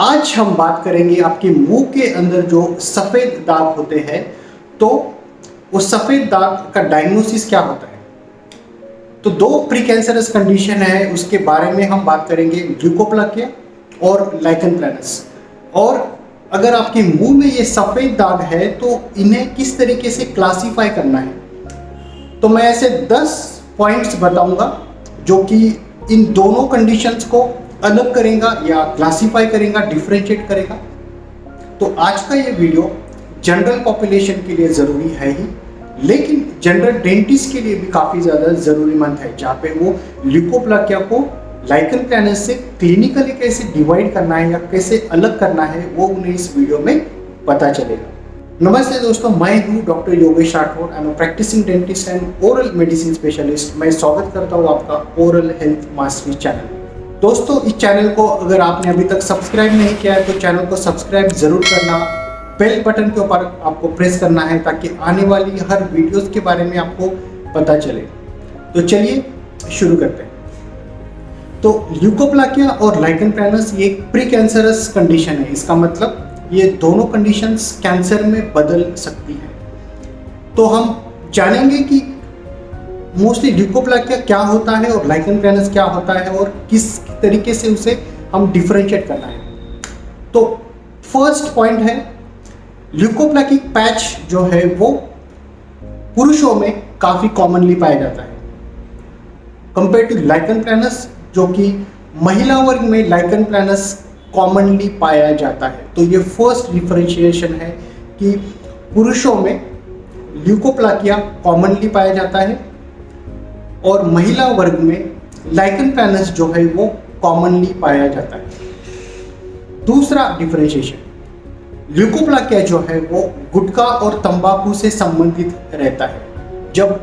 आज हम बात करेंगे आपके मुंह के अंदर जो सफ़ेद दाग होते हैं, तो उस सफ़ेद दाग का डायग्नोसिस क्या होता है। तो दो प्री कैंसरस कंडीशन है, उसके बारे में हम बात करेंगे, ल्यूकोप्लाकिया और लाइकन प्लैनस। और अगर आपके मुंह में ये सफ़ेद दाग है तो इन्हें किस तरीके से क्लासीफाई करना है। तो मैं ऐसे 10 पॉइंट्स बताऊंगा जो कि इन दोनों कंडीशंस को अलग करेगा या क्लासीफाई करेगा, डिफरेंशिएट करेगा। तो आज का ये वीडियो जनरल पॉपुलेशन के लिए ज़रूरी है ही, लेकिन जनरल डेंटिस्ट के लिए भी काफ़ी ज़्यादा ज़रूरीमंद है, जहाँ पे वो ल्यूकोप्लाकिया को लाइकन प्लैनस से क्लिनिकली कैसे डिवाइड करना है या कैसे अलग करना है, वो उन्हें इस वीडियो में पता चलेगा। नमस्ते दोस्तों, मैं हूँ doctor Yogesh Rathore. I am practising dentist and oral medicine specialist. मैं स्वागत करता हूँ आपका ओरल हेल्थ मास्टरी चैनल। दोस्तों, इस चैनल को अगर आपने अभी तक सब्सक्राइब नहीं किया है तो चैनल को सब्सक्राइब जरूर करना, बेल बटन के ऊपर आपको प्रेस करना है ताकि आने वाली हर वीडियोस के बारे में आपको पता चले। तो चलिए शुरू करते हैं। तो ल्यूकोप्लाकिया और लाइकन प्लैनस ये एक प्री कैंसरस कंडीशन है। इसका मतलब ये दोनों कंडीशंस कैंसर में बदल सकती हैं। तो हम जानेंगे कि मोस्टली ल्यूकोप्लाकिया क्या होता है और लाइकन प्लैनस क्या होता है और किस तरीके से उसे हम डिफरेंशिएट करना है। तो फर्स्ट पॉइंट है, ल्यूकोप्लाकिक पैच जो है वो पुरुषों में काफ़ी कॉमनली पाया जाता है कंपेयर टू लाइकन प्लैनस, जो कि महिला वर्ग में लाइकन प्लैनस कॉमनली पाया जाता है। तो ये फर्स्ट डिफरेंशिएशन है कि पुरुषों में ल्यूकोप्लाकिया कॉमनली पाया जाता है और महिला वर्ग में लाइकन प्लैनस जो है वो कॉमनली पाया जाता है। दूसरा डिफरेंशिएशन, ल्यूकोप्लाकिया जो है वो गुटखा और तंबाकू से संबंधित रहता है। जब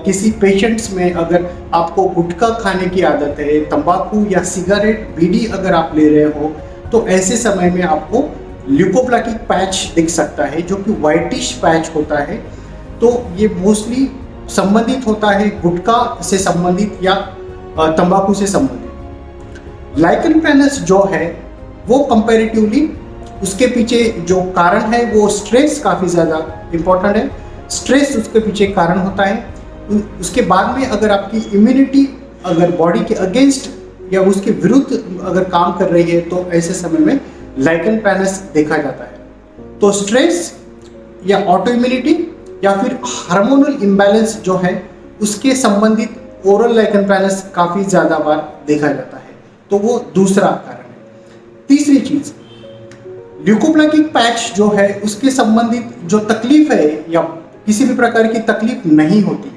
किसी पेशेंट्स में अगर आपको गुटखा खाने की आदत है, तंबाकू या सिगरेट बीड़ी अगर आप ले रहे हो, तो ऐसे समय में आपको ल्यूकोप्लाकिक पैच दिख सकता है, जो कि वाइटिश पैच होता है। तो ये मोस्टली संबंधित होता है गुटखा से संबंधित या तंबाकू से संबंधित। लाइकन प्लैनस जो है वो कंपैरेटिवली उसके पीछे जो कारण है वो स्ट्रेस काफ़ी ज़्यादा इम्पोर्टेंट है। स्ट्रेस उसके पीछे कारण होता है। उसके बाद में अगर आपकी इम्यूनिटी अगर बॉडी के अगेंस्ट या उसके विरुद्ध अगर काम कर रही है तो ऐसे समय में लाइकन प्लैनस देखा जाता है। तो स्ट्रेस या ऑटो इम्यूनिटी या फिर हार्मोनल इम्बैलेंस जो है उसके संबंधित ओरल लाइकन प्लैनस काफ़ी ज़्यादा बार देखा जाता है। तो वो दूसरा कारण है। तीसरी चीज़, ल्यूकोप्लाकिक पैच जो है उसके संबंधित जो तकलीफ है या किसी भी प्रकार की तकलीफ नहीं होती है।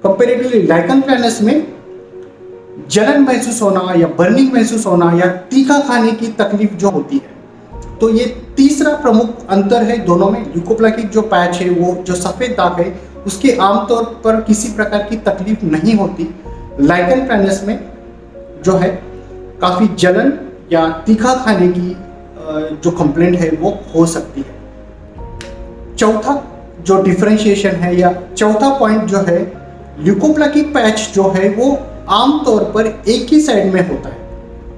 कंपेरेटिवली लाइकन प्लैनस में जलन महसूस होना या बर्निंग महसूस होना या तीखा खाने की तकलीफ जो होती है। तो ये तीसरा प्रमुख अंतर है दोनों में। ल्यूकोप्लाकिक जो पैच है वो जो सफ़ेद दाग है उसके आमतौर पर किसी प्रकार की तकलीफ नहीं होती। लाइकन प्लैनस में जो है काफ़ी जलन या तीखा खाने की जो कंप्लेंट है वो हो सकती है। चौथा जो डिफरेंशिएशन है या चौथा पॉइंट जो है, ल्यूकोप्लाकिक पैच जो है वो आमतौर पर एक ही साइड में होता है।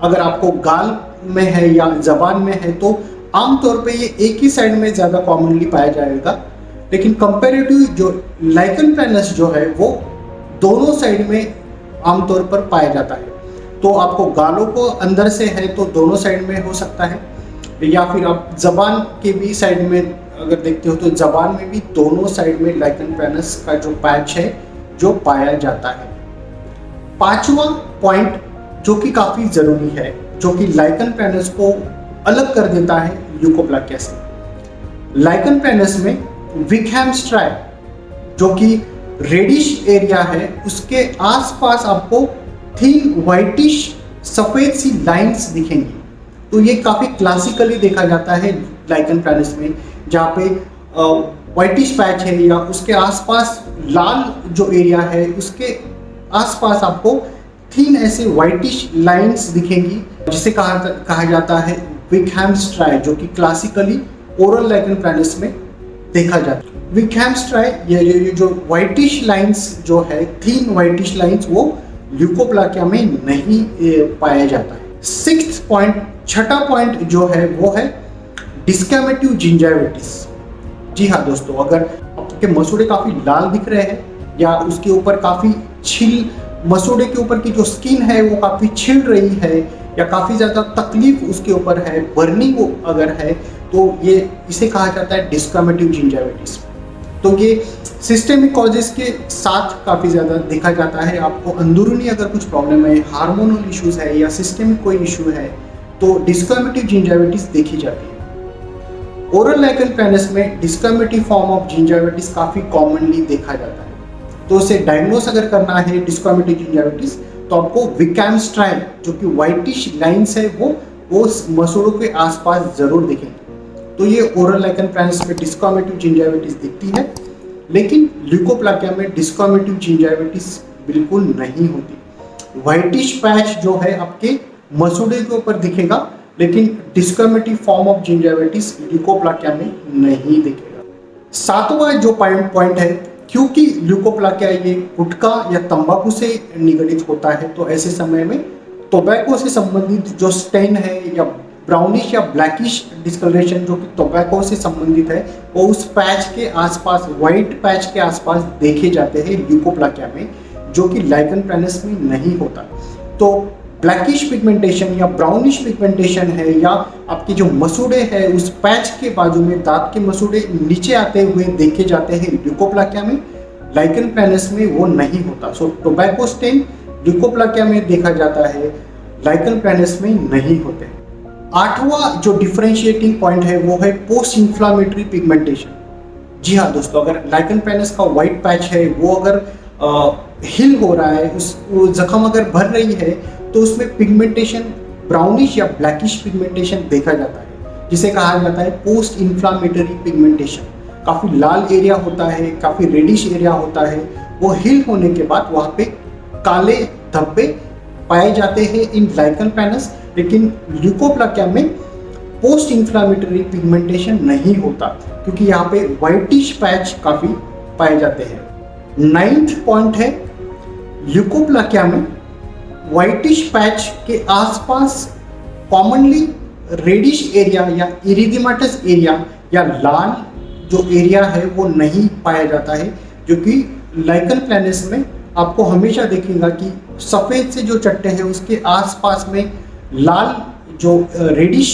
अगर आपको गाल में है या जबान में है तो आमतौर पे ये एक ही साइड में ज़्यादा कॉमनली पाया जाएगा। लेकिन कंपैरेटिव जो लाइकन प्लैनस जो है वो दोनों साइड में आमतौर पर पाया जाता है। तो आपको गालों को अंदर से है तो दोनों साइड में हो सकता है, या फिर आप जबान के भी साइड में अगर देखते हो तो जबान में भी दोनों साइड में लाइकन प्लैनस का जो पैच है जो पाया जाता है। पांचवा पॉइंट जो कि काफ़ी ज़रूरी है, जो कि लाइकन प्लैनस को अलग कर देता है ल्यूकोप्लाकिया से। लाइकन प्लैनस में विकहैम स्ट्राई जो कि रेडिश एरिया है उसके आसपास आपको थिन वाइटिश सफ़ेद सी लाइंस दिखेंगी। तो ये काफ़ी क्लासिकली देखा जाता है लाइकन प्लैनस में, जहाँ पे वाइटिश पैच है या उसके आसपास लाल जो एरिया है उसके आसपास आपको थिन ऐसे वाइटिश लाइंस दिखेंगी, जिसे कहा जाता है विकहैम स्ट्राई, जो कि क्लासिकली ओरल लाइकन प्लैनस में देखा जाता है। विकहैम स्ट्राई ये जो वाइटिश लाइंस जो है, थिन वाइटिश लाइंस, वो ल्यूकोप्लाकिया में नहीं पाया जाता है। सिक्स्थ पॉइंट, छठा पॉइंट जो है वो है डिस्कैमेटिव जिंजाइविटिस। जी हाँ दोस्तों, अगर आपके मसूड़े काफी लाल दिख रहे हैं या उसके ऊपर काफी छिल, मसूड़े के ऊपर की जो स्किन है वो काफी छिल रही है या काफी ज्यादा तकलीफ उसके ऊपर है, बर्निंग अगर है, तो ये इसे कहा जाता है डिस्कैमेटिव जिंजाइविटिस। तो ये सिस्टेमिक कॉजेस के साथ काफ़ी ज़्यादा देखा जाता है। आपको अंदरूनी अगर कुछ प्रॉब्लम है, हार्मोनल इश्यूज है या सिस्टेमिक कोई इशू है, तो डिस्कैमेटिव जिंजाइविटिस देखी जाती है। ओरल लाइकन प्लैनस में डिस्कैमेटिव फॉर्म ऑफ जिंजाइविटिस काफ़ी कॉमनली देखा जाता है। तो उसे डायग्नोस अगर करना है डिस्कैमेटिव जिंजाइविटिस, तो आपको विकैम्स ट्रायल, जो कि व्हाइटिश लाइन्स है, वो मसूड़ों के आसपास जरूर दिखेंगे। तो ये ओरल लाइकन प्लैनस में डिस्कैमेटिव जिंजाइविटिस दिखती है, लेकिन ल्यूकोप्लाकिया में डिस्कैमेटिव जिंजाइविटिस बिल्कुल नहीं होती। व्हाइटिश पैच जो है आपके मसूड़े के ऊपर दिखेगा, लेकिन डिस्कैमेटिव फॉर्म ऑफ जिंजाइविटिस ल्यूकोप्लाकिया में नहीं दिखेगा। सातवां जो पॉइंट है, क्योंकि ल्यूकोप्लाकिया ये गुटखा या तंबाकू से निगडित होता है, तो ऐसे समय में टोबैको से संबंधित जो स्टेन है या ब्राउनिश या ब्लैकिश डिस्कलरेशन जो कि टोबैको से संबंधित है, वो उस पैच के आसपास, व्हाइट पैच के आसपास देखे जाते हैं ल्यूकोप्लाकिया में, जो कि लाइकन प्लैनस में नहीं होता। तो ब्लैकिश पिगमेंटेशन या ब्राउनिश पिगमेंटेशन है या आपके जो मसूड़े हैं उस पैच के बाजू में, दांत के मसूड़े नीचे आते हुए देखे जाते हैं ल्यूकोप्लाकिया में, लाइकन प्लैनस में वो नहीं होता। सो टोबैको स्टेन ल्यूकोप्लाकिया में देखा जाता है, लाइकन प्लैनस में नहीं होते। आठवां जो डिफरेंशिएटिंग पॉइंट है वो है पोस्ट इन्फ्लामेटरी पिगमेंटेशन। जी हाँ दोस्तों, अगर लाइकन प्लैनस का व्हाइट पैच है वो अगर हिल हो रहा है, उस जख्म अगर भर रही है, तो उसमें पिगमेंटेशन ब्राउनिश या ब्लैकिश पिगमेंटेशन देखा जाता है, जिसे कहा जाता है पोस्ट इन्फ्लामेटरी पिगमेंटेशन। काफ़ी लाल एरिया होता है, काफ़ी रेडिश एरिया होता है, वो हिल होने के बाद वहाँ पे काले धब्बे पाए जाते हैं इन लाइकन प्लैनस, लेकिन ल्यूकोप्लाकिया में पोस्ट इन्फ्लामेटरी पिगमेंटेशन नहीं होता, क्योंकि यहाँ पे व्हाइटिश पैच काफ़ी पाए जाते हैं। नाइन्थ पॉइंट है, ल्यूकोप्लाकिया में व्हाइटिश पैच के आसपास कॉमनली रेडिश एरिया या इरिथेमेटस एरिया या लाल जो एरिया है वो नहीं पाया जाता है, जो कि लाइकन प्लैनस में आपको हमेशा देखेगा कि सफ़ेद से जो चट्टे हैं उसके आसपास में लाल जो रेडिश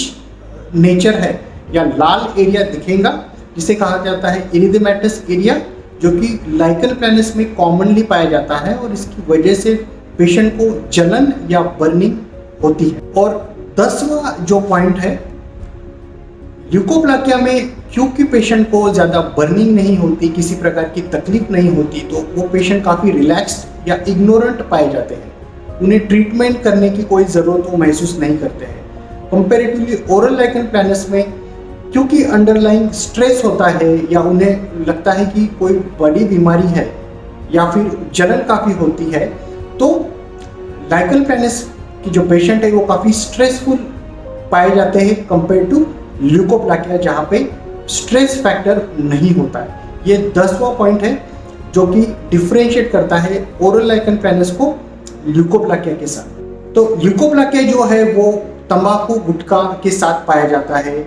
नेचर है या लाल एरिया दिखेगा, जिसे कहा जाता है इरिथेमेटस एरिया, जो कि लाइकन प्लैनस में कॉमनली पाया जाता है और इसकी वजह से पेशेंट को जलन या बर्निंग होती है। और 10वां जो पॉइंट है, ल्यूकोप्लाकिया में क्योंकि पेशेंट को ज़्यादा बर्निंग नहीं होती, किसी प्रकार की तकलीफ नहीं होती, तो वो पेशेंट काफ़ी रिलैक्स्ड या इग्नोरेंट पाए जाते हैं। उन्हें ट्रीटमेंट करने की कोई ज़रूरत वो महसूस नहीं करते हैं। कंपैरेटिवली ओरल लाइकन प्लैनस में क्योंकि अंडरलाइंग स्ट्रेस होता है या उन्हें लगता है कि कोई बड़ी बीमारी है या फिर जलन काफ़ी होती है, तो लाइकन प्लैनस की जो पेशेंट है वो काफ़ी स्ट्रेसफुल पाए जाते हैं कंपेयर टू ल्यूकोप्लाकिया, जहाँ पे स्ट्रेस फैक्टर नहीं होता है। ये 10वां पॉइंट है जो कि डिफरेंशिएट करता है ओरल लाइकन प्लैनस को ल्यूकोप्लाकिया के साथ। तो ल्यूकोप्लाकिया जो है वो तंबाकू गुटखा के साथ पाया जाता है।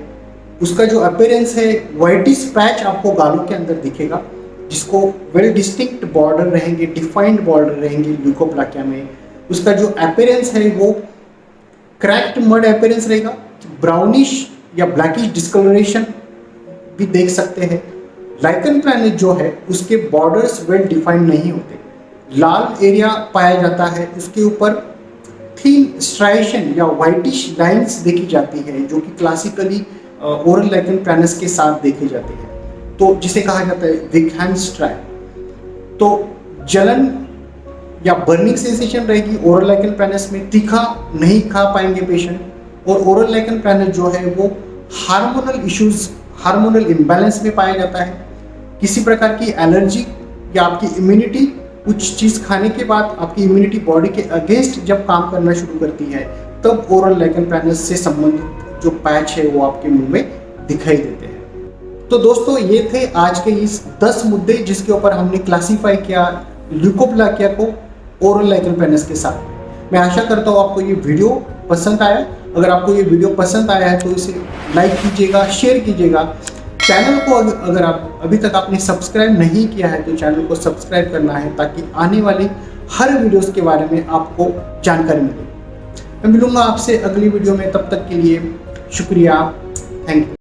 उसका जो अपीयरेंस है, व्हाइटिश पैच आपको गालों के अंदर दिखेगा, जिसको वेल डिस्टिंक्ट बॉर्डर रहेंगे, डिफाइंड बॉर्डर रहेंगे ल्यूकोप्लाकिया में। उसका जो अपीयरेंस है वो क्रैक्ड मड अपीयरेंस रहेगा, ब्राउनिश या ब्लैकिश डिस्कलरेशन भी देख सकते हैं। लाइकन प्लैनस जो है उसके बॉर्डर्स वेल डिफाइंड नहीं होते, लाल एरिया पाया जाता है, उसके ऊपर थीन स्ट्राइएशन या व्हाइटिश लाइंस देखी जाती है, जो कि क्लासिकली ओरल लाइकन प्लैनस के साथ देखे जाते हैं, तो जिसे कहा जाता है विकहैम्स ट्रायल। तो जलन या बर्निंग सेंसेशन रहेगी ओरल लाइकन प्लैनस में, तीखा नहीं खा पाएंगे पेशेंट, और ओरल लाइकन प्लैनस जो है वो हार्मोनल इश्यूज, हार्मोनल इम्बैलेंस में पाया जाता है। किसी प्रकार की एलर्जी या आपकी इम्यूनिटी, कुछ चीज़ खाने के बाद आपकी इम्यूनिटी बॉडी के अगेंस्ट जब काम करना शुरू करती है, तब ओरल लाइकन प्लैनस से संबंधित जो पैच है वो आपके मुंह में दिखाई देते हैं। तो दोस्तों, ये थे आज के इस 10 मुद्दे जिसके ऊपर हमने क्लासीफाई किया ल्यूकोप्लाकिया को ओरल लाइकन प्लैनस के साथ। मैं आशा करता हूँ आपको ये वीडियो पसंद आया। अगर आपको ये वीडियो पसंद आया है तो इसे लाइक कीजिएगा, शेयर कीजिएगा। चैनल को अगर आप अभी तक आपने सब्सक्राइब नहीं किया है तो चैनल को सब्सक्राइब करना है, ताकि आने वाले हर वीडियोस के बारे में आपको जानकारी मिले। मैं मिलूंगा आपसे अगली वीडियो में, तब तक के लिए शुक्रिया, थैंक यू।